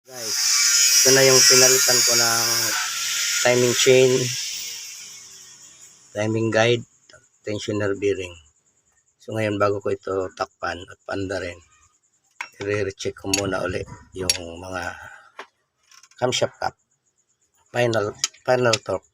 Guys, ito na yung pinalitan ko ng timing chain, timing guide, tensioner bearing. So ngayon bago ko ito takpan at panda rin, i-recheck ko muna ulit yung mga camshaft cap, final torque.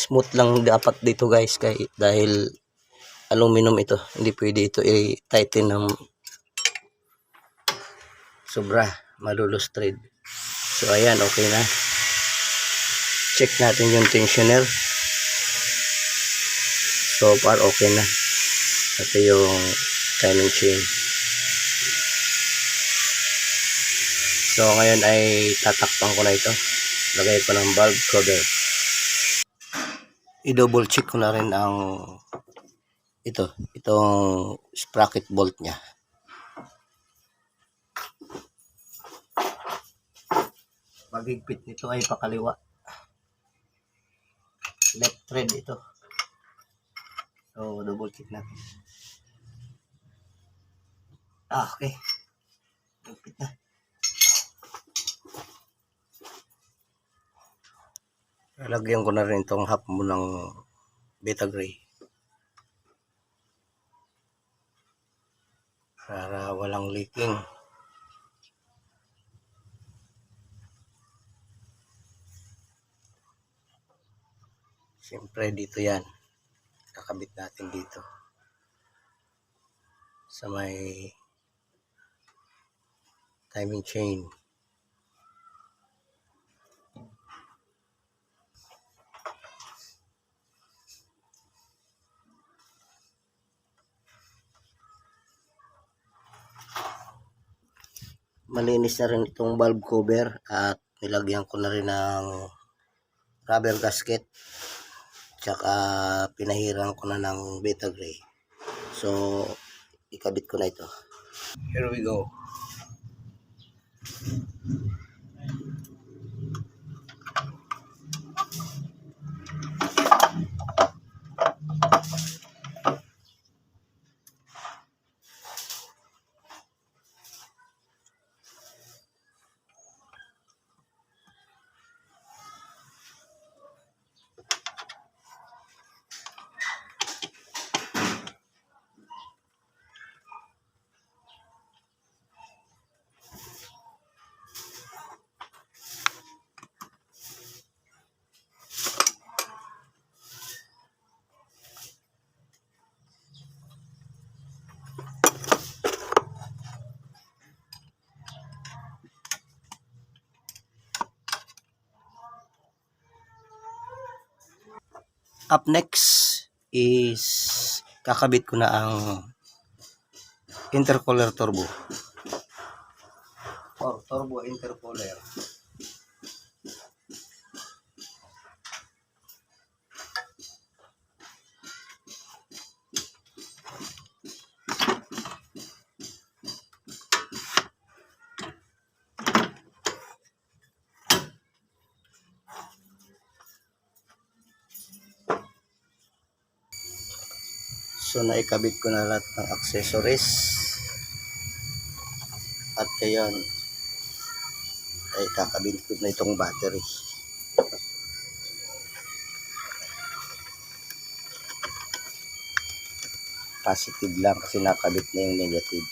Smooth lang dapat dito guys, dahil aluminum ito, hindi pwede ito i-tighten ng sobra, malulos thread. So ayan, okay na. Check natin yung tensioner. So far okay na. Ito yung timing chain. So ngayon ay tatakpan ko na ito. Lagay ko ng valve cover. I-double check ko na rin ang itong sprocket bolt nya. Paghigpit nito ay pakaliwa. Left thread ito. So double check natin. Okay. Higpit na. Lalagyan ko na rin itong half mo ng beta gray para walang leaking. Siyempre dito yan, kakabit natin dito sa may timing chain. Malinis na rin itong valve cover at nilagyan ko na rin ng rubber gasket, tsaka pinahiran ko na ng beta gray. So ikabit ko na ito. Here we go. Up next is kakabit ko na ang intercooler turbo or turbo intercooler. So naikabit ko na lahat ng accessories at ngayon ay kakabit ko na itong battery. Positive lang kasi nakabit na yung negative.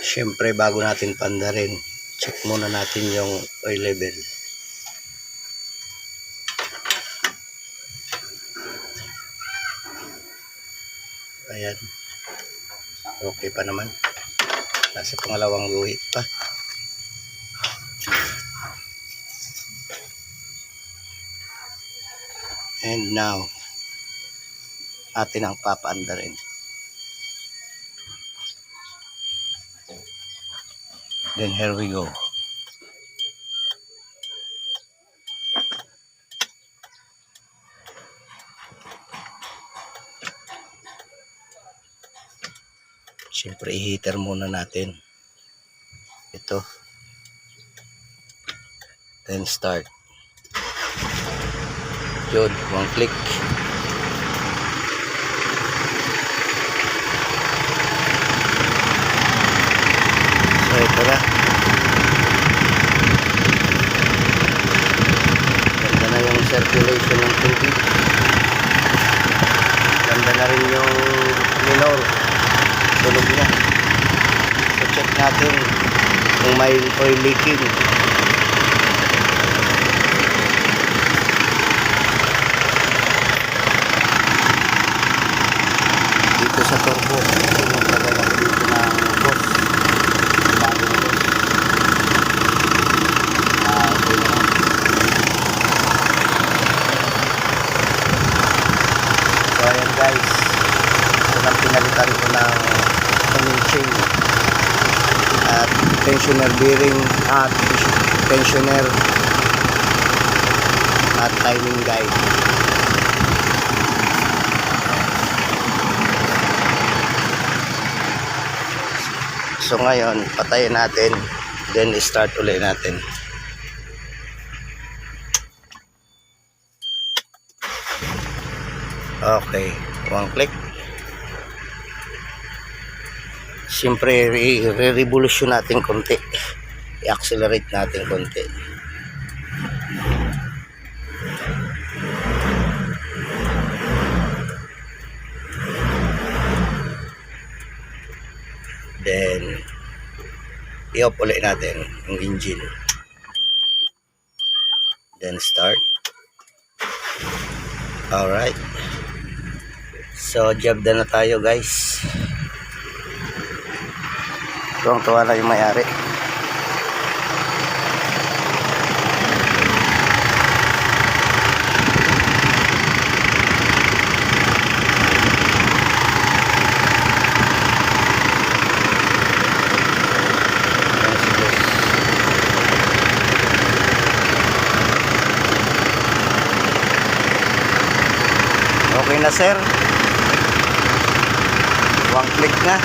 Siyempre bago natin pandarin, check muna natin yung oil level. Ayan, okay pa naman, nasa pangalawang guhit pa. And now atin ang papaanda rin. Then here we go. Siyempre i-heater muna natin. Ito. Then start. Yun, one click. So ito na. Ganda na yung circulation ng tubig. Ganda na rin yung minor. Tulog niya. So check natin kung may oil leaking. Dito sa turbo, pinagtagay ako dito ng boss. Bago na boss. Okay na. So ayan guys, ito lang pinalitan ko ng timing chain at tensioner bearing at tensioner at timing guide. So ngayon, patayin natin, then start ulit natin. Okay, one click. Siyempre, re-revolution natin konti. I-accelerate natin konti. Then, i-off ulit natin yung engine. Then, start. Alright. So, job na tayo guys. Tuwang-tuwa na yung may-ari. Okay na sir. One click na.